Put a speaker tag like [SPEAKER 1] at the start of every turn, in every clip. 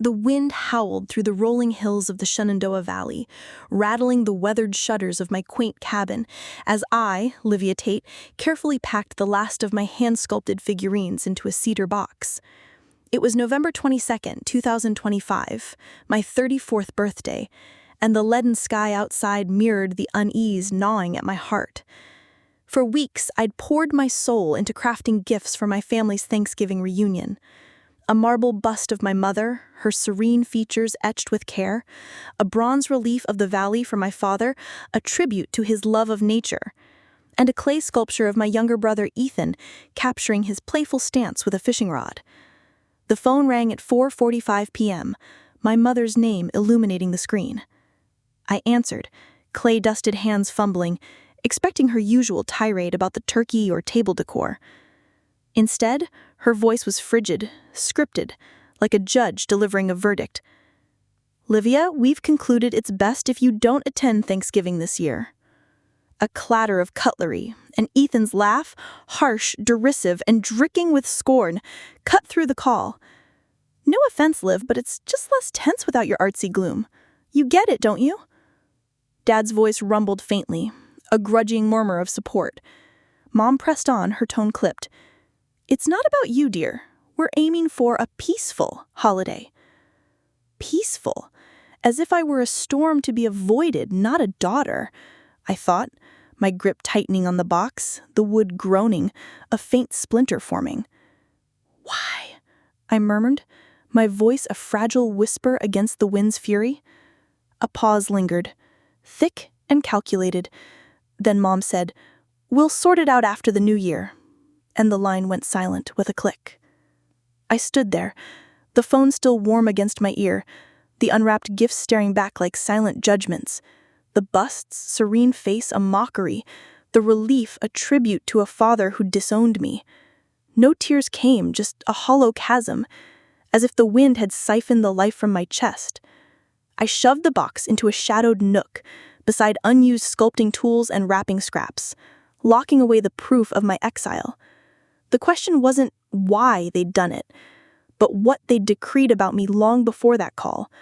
[SPEAKER 1] The wind howled through the rolling hills of the Shenandoah Valley, rattling the weathered shutters of my quaint cabin, as I, Livia Tate, carefully packed the last of my hand-sculpted figurines into a cedar box. It was November 22nd, 2025, my 34th birthday, and the leaden sky outside mirrored the unease gnawing at my heart. For weeks, I'd poured my soul into crafting gifts for my family's Thanksgiving reunion. A marble bust of my mother, her serene features etched with care, a bronze relief of the valley for my father, a tribute to his love of nature, and a clay sculpture of my younger brother Ethan, capturing his playful stance with a fishing rod. The phone rang at 4:45 p.m., my mother's name illuminating the screen. I answered, clay-dusted hands fumbling, expecting her usual tirade about the turkey or table decor. Instead, her voice was frigid, scripted, like a judge delivering a verdict. "Livia, we've concluded it's best if you don't attend Thanksgiving this year." A clatter of cutlery, and Ethan's laugh, harsh, derisive, and dripping with scorn, cut through the call. "No offense, Liv, but it's just less tense without your artsy gloom. You get it, don't you?" Dad's voice rumbled faintly, a grudging murmur of support. Mom pressed on, her tone clipped. "It's not about you, dear. We're aiming for a peaceful holiday." Peaceful? As if I were a storm to be avoided, not a daughter, I thought, my grip tightening on the box, the wood groaning, a faint splinter forming. "Why?" I murmured, my voice a fragile whisper against the wind's fury. A pause lingered, thick and calculated. Then Mom said, "We'll sort it out after the new year." And the line went silent with a click. I stood there, the phone still warm against my ear, the unwrapped gifts staring back like silent judgments, the bust's serene face a mockery, the relief a tribute to a father who disowned me. No tears came, just a hollow chasm, as if the wind had siphoned the life from my chest. I shoved the box into a shadowed nook, beside unused sculpting tools and wrapping scraps, locking away the proof of my exile. The question wasn't why they'd done it, but what they'd decreed about me long before that call,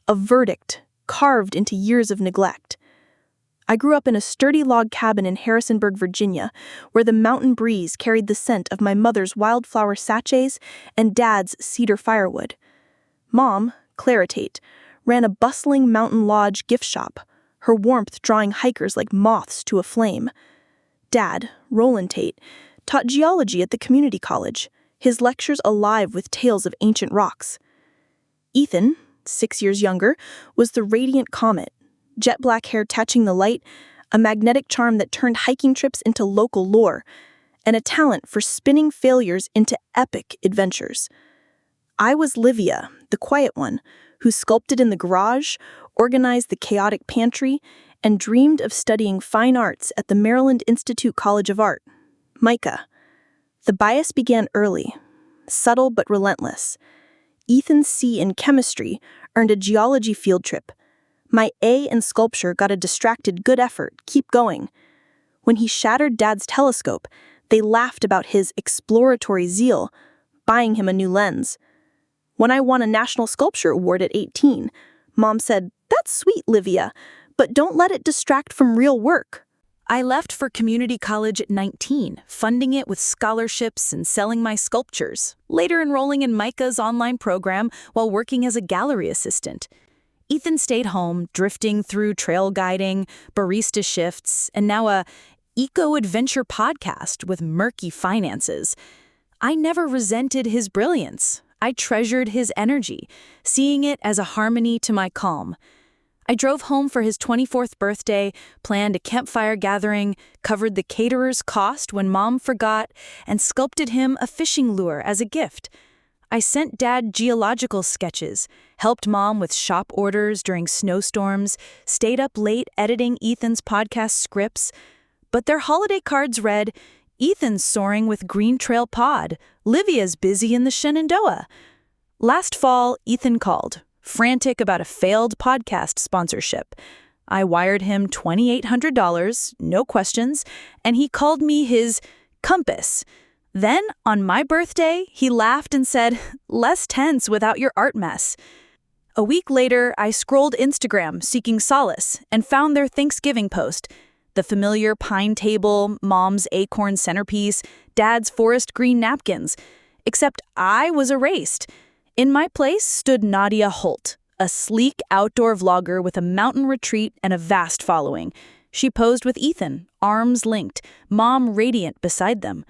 [SPEAKER 1] a verdict carved into years of neglect. I grew up in a sturdy log cabin in Harrisonburg, Virginia, where the mountain breeze carried the scent of my mother's wildflower sachets and Dad's cedar firewood. Mom, Clara Tate, ran a bustling mountain lodge gift shop, her warmth drawing hikers like moths to a flame. Dad, Roland Tate, taught geology at the community college, his lectures alive with tales of ancient rocks. Ethan, 6 years younger, was the radiant comet, jet black hair touching the light, a magnetic charm that turned hiking trips into local lore, and a talent for spinning failures into epic adventures. I was Livia, the quiet one, who sculpted in the garage, organized the chaotic pantry, and dreamed of studying fine arts at the Maryland Institute College of Art, MICA. The bias began early, subtle but relentless. Ethan's C in chemistry earned a geology field trip. My A in sculpture got a distracted good effort, keep going. When he shattered Dad's telescope, they laughed about his exploratory zeal, buying him a new lens. When I won a National Sculpture Award at 18, Mom said, "That's sweet, Livia, but don't let it distract from real work." I left for community college at 19, funding it with scholarships and selling my sculptures, later enrolling in MICA's online program while working as a gallery assistant. Ethan stayed home, drifting through trail guiding, barista shifts, and now a eco-adventure podcast with murky finances. I never resented his brilliance. I treasured his energy, seeing it as a harmony to my calm. I drove home for his 24th birthday, planned a campfire gathering, covered the caterer's cost when Mom forgot, and sculpted him a fishing lure as a gift. I sent Dad geological sketches, helped Mom with shop orders during snowstorms, stayed up late editing Ethan's podcast scripts, but their holiday cards read, "Ethan's soaring with Green Trail Pod, Livia's busy in the Shenandoah." Last fall, Ethan called, frantic about a failed podcast sponsorship. I wired him $2,800, no questions, and he called me his compass. Then, on my birthday, he laughed and said, "Less tense without your art mess."
[SPEAKER 2] A week later, I scrolled Instagram seeking solace and found their Thanksgiving post. The familiar pine table, mom's acorn centerpiece, dad's forest green napkins. Except I was erased. In my place stood Nadia Holt, a sleek outdoor vlogger with a mountain retreat and a vast following. She posed with Ethan, arms linked, mom radiant beside them.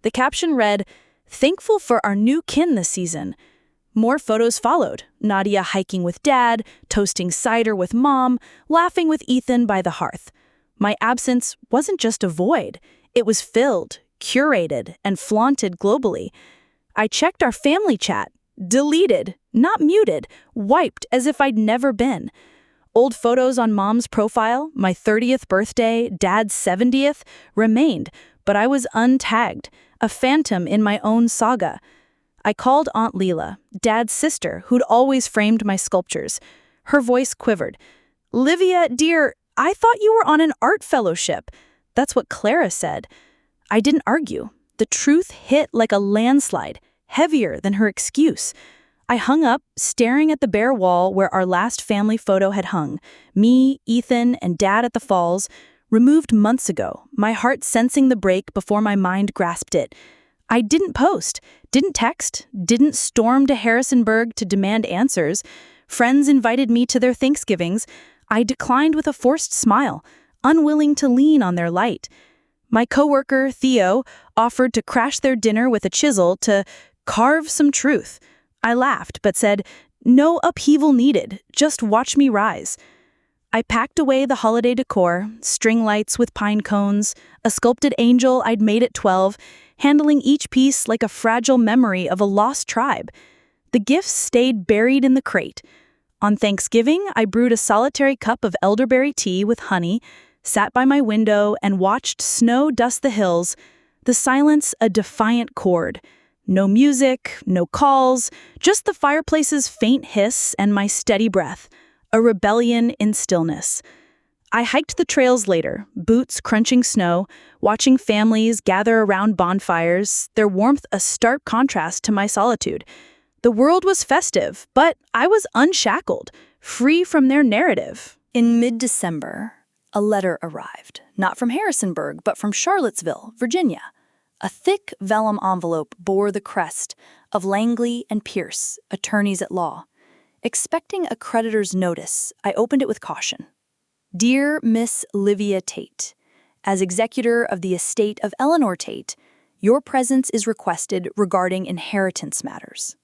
[SPEAKER 2] The caption read, "Thankful for our new kin this season." More photos followed, Nadia hiking with dad, toasting cider with mom, laughing with Ethan by the hearth. My absence wasn't just a void. It was filled, curated, and flaunted globally. I checked our family chat. Deleted, not muted, wiped as if I'd never been. Old photos on mom's profile, my 30th birthday, dad's 70th, remained, but I was untagged, a phantom in my own saga. I called Aunt Leela, dad's sister, who'd always framed my sculptures. Her voice quivered. "Livia, dear, I thought you were on an art fellowship." That's what Clara said. I didn't argue. The truth hit like a landslide, heavier than her excuse. I hung up, staring at the bare wall where our last family photo had hung. Me, Ethan, and Dad at the falls, removed months ago, my heart sensing the break before my mind grasped it. I didn't post, didn't text, didn't storm to Harrisonburg to demand answers. Friends invited me to their Thanksgivings. I declined with a forced smile, unwilling to lean on their light. My coworker, Theo, offered to crash their dinner with a chisel to carve some truth. I laughed, but said, "No upheaval needed, just watch me rise." I packed away the holiday decor, string lights with pine cones, a sculpted angel I'd made at 12, handling each piece like a fragile memory of a lost tribe. The gifts stayed buried in the crate. On Thanksgiving, I brewed a solitary cup of elderberry tea with honey, sat by my window, and watched snow dust the hills, the silence a defiant chord. No music, no calls, just the fireplace's faint hiss and my steady breath, a rebellion in stillness. I hiked the trails later, boots crunching snow, watching families gather around bonfires, their warmth a stark contrast to my solitude. The world was festive, but I was unshackled, free from their narrative.
[SPEAKER 1] In mid-December, a letter arrived, not from Harrisonburg, but from Charlottesville, Virginia. A thick vellum envelope bore the crest of Langley and Pierce, attorneys at law. Expecting a creditor's notice, I opened it with caution. "Dear Miss Livia Tate, as executor of the estate of Eleanor Tate, your presence is requested regarding inheritance matters.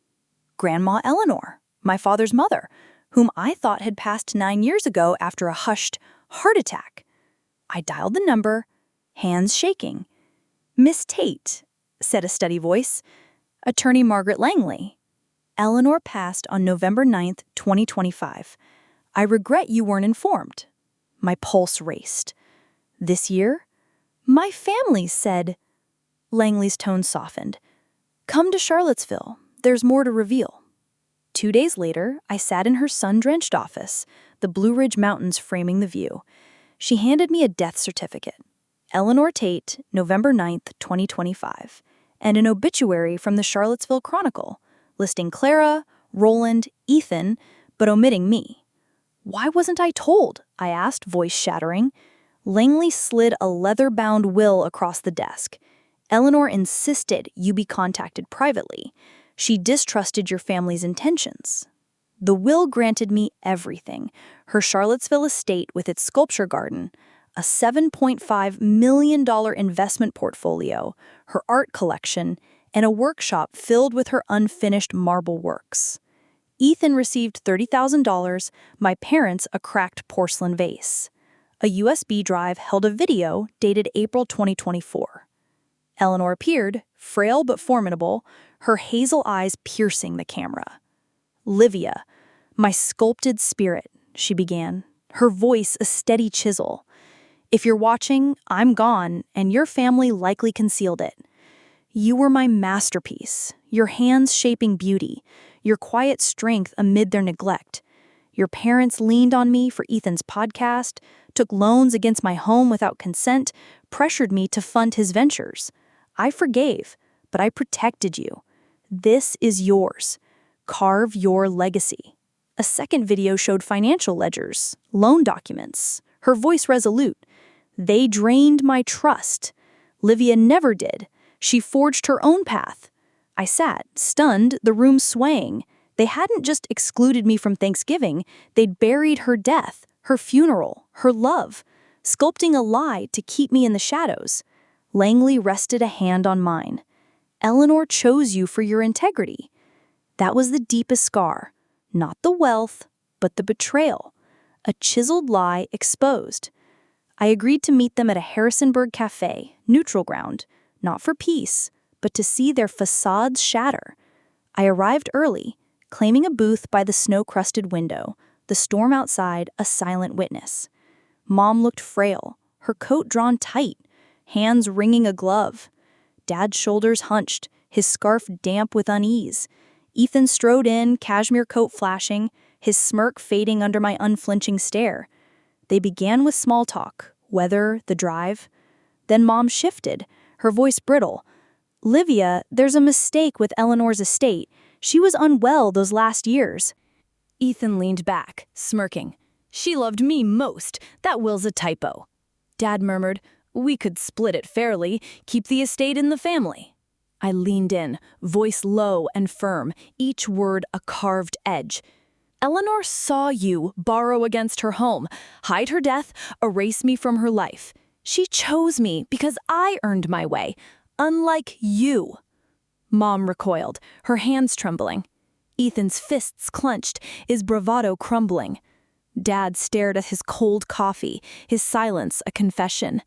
[SPEAKER 1] Grandma Eleanor, my father's mother, whom I thought had passed 9 years ago after a hushed heart attack." I dialed the number, hands shaking. "Miss Tate," said a steady voice. "Attorney Margaret Langley. Eleanor passed on November 9th, 2025. I regret you weren't informed." My pulse raced. "This year?" "My family said." Langley's tone softened. "Come to Charlottesville. There's more to reveal." 2 days later, I sat in her sun-drenched office, the Blue Ridge Mountains framing the view. She handed me a death certificate. Eleanor Tate, November 9th, 2025, and an obituary from the Charlottesville Chronicle, listing Clara, Roland, Ethan, but omitting me. "Why wasn't I told?" I asked, voice shattering. Langley slid a leather-bound will across the desk. "Eleanor insisted you be contacted privately. She distrusted your family's intentions." The will granted me everything: her Charlottesville estate with its sculpture garden, a $7.5 million investment portfolio, her art collection, and a workshop filled with her unfinished marble works. Ethan received $30,000, my parents a cracked porcelain vase. A USB drive held a video dated April 2024. Eleanor appeared, frail but formidable, her hazel eyes piercing the camera. "Livia, my sculpted spirit," she began, her voice a steady chisel. "If you're watching, I'm gone, and your family likely concealed it. You were my masterpiece, your hands shaping beauty, your quiet strength amid their neglect. Your parents leaned on me for Ethan's podcast, took loans against my home without consent, pressured me to fund his ventures. I forgave, but I protected you. This is yours. Carve your legacy." A second video showed financial ledgers, loan documents, her voice resolute. They drained my trust. Livia never did. She forged her own path. I sat, stunned, the room swaying. They hadn't just excluded me from Thanksgiving, they'd buried her death, her funeral, her love, sculpting a lie to keep me in the shadows. Langley rested a hand on mine. Eleanor chose you for your integrity. That was the deepest scar. Not the wealth, but the betrayal. A chiseled lie exposed. I agreed to meet them at a Harrisonburg cafe, neutral ground, not for peace, but to see their facades shatter. I arrived early, claiming a booth by the snow-crusted window, the storm outside a silent witness. Mom looked frail, her coat drawn tight, hands wringing a glove. Dad's shoulders hunched, his scarf damp with unease. Ethan strode in, cashmere coat flashing, his smirk fading under my unflinching stare. They began with small talk, weather, the drive. Then Mom shifted, her voice brittle. "Livia, there's a mistake with Eleanor's estate. She was unwell those last years."
[SPEAKER 2] Ethan leaned back, smirking. "She loved me most. That will's a typo." Dad murmured, "We could split it fairly, keep the estate in the family." I leaned in, voice low and firm, each word a carved edge. "Eleanor saw you borrow against her home, hide her death, erase me from her life. She chose me because I earned my way, unlike you." Mom recoiled, her hands trembling. Ethan's fists clenched, his bravado crumbling. Dad stared at his cold coffee, his silence a confession.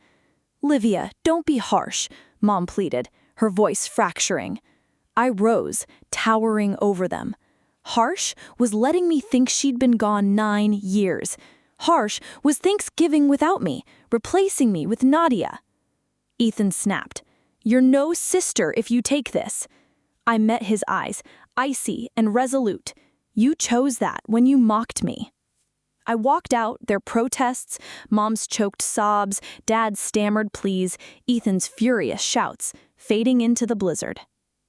[SPEAKER 2] "Livia, don't be harsh," Mom pleaded, her voice fracturing. I rose, towering over them. Harsh was letting me think she'd been gone 9 years. Harsh was Thanksgiving without me, replacing me with Nadia. Ethan snapped. "You're no sister if you take this." I met his eyes, icy and resolute. "You chose that when you mocked me." I walked out, their protests, Mom's choked sobs, Dad's stammered pleas, Ethan's furious shouts, fading into the blizzard.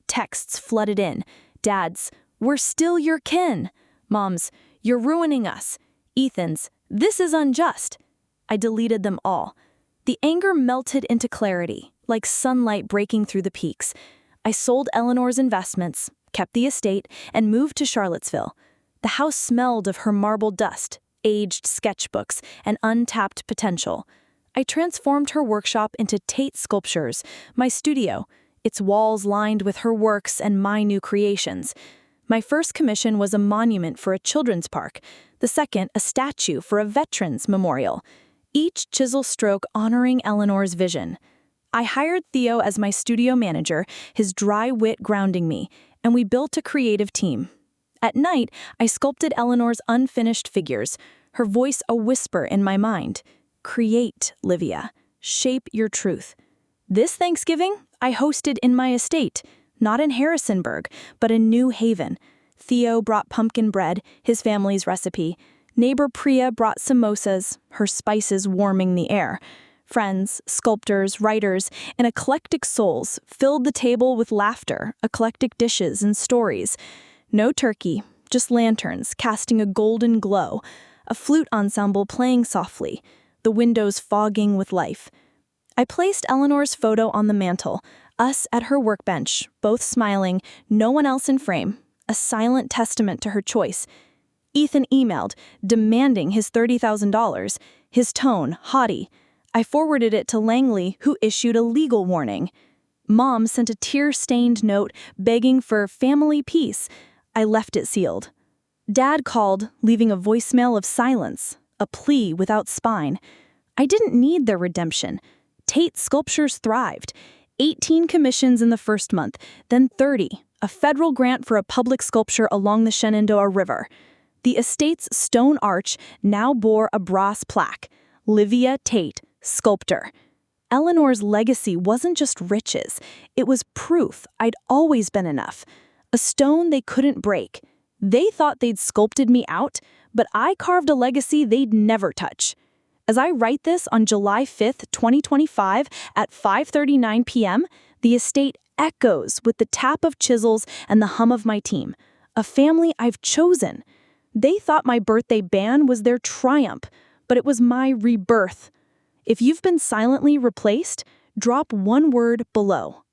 [SPEAKER 2] Texts flooded in. Dad's, "We're still your kin." Mom's, "You're ruining us." Ethan's, "This is unjust." I deleted them all. The anger melted into clarity, like sunlight breaking through the peaks. I sold Eleanor's investments, kept the estate, and moved to Charlottesville. The house smelled of her marble dust, aged sketchbooks, and untapped potential. I transformed her workshop into Tate Sculptures, my studio, its walls lined with her works and my new creations. My first commission was a monument for a children's park, the second a statue for a veterans memorial, each chisel stroke honoring Eleanor's vision. I hired Theo as my studio manager, his dry wit grounding me, and we built a creative team. At night, I sculpted Eleanor's unfinished figures, her voice a whisper in my mind. "Create, Livia. Shape your truth." This Thanksgiving, I hosted in my estate, not in Harrisonburg, but in New Haven. Theo brought pumpkin bread, his family's recipe. Neighbor Priya brought samosas, her spices warming the air. Friends, sculptors, writers, and eclectic souls filled the table with laughter, eclectic dishes, and stories. No turkey, just lanterns casting a golden glow, a flute ensemble playing softly, the windows fogging with life. I placed Eleanor's photo on the mantel, us at her workbench, both smiling, no one else in frame, a silent testament to her choice. Ethan emailed, demanding his $30,000, his tone haughty. I forwarded it to Langley, who issued a legal warning. Mom sent a tear-stained note begging for family peace. I left it sealed. Dad called, leaving a voicemail of silence, a plea without spine. I didn't need their redemption. Tate Sculptures thrived. 18 commissions in the first month, then 30, a federal grant for a public sculpture along the Shenandoah River. The estate's stone arch now bore a brass plaque, Livia Tate, Sculptor. Eleanor's legacy wasn't just riches, it was proof I'd always been enough. A stone they couldn't break. They thought they'd sculpted me out, but I carved a legacy they'd never touch. As I write this on July 5th, 2025 at 5:39 p.m., the estate echoes with the tap of chisels and the hum of my team, a family I've chosen.
[SPEAKER 1] They thought my birthday ban was their triumph, but it was my rebirth. If you've been silently replaced, drop one word below.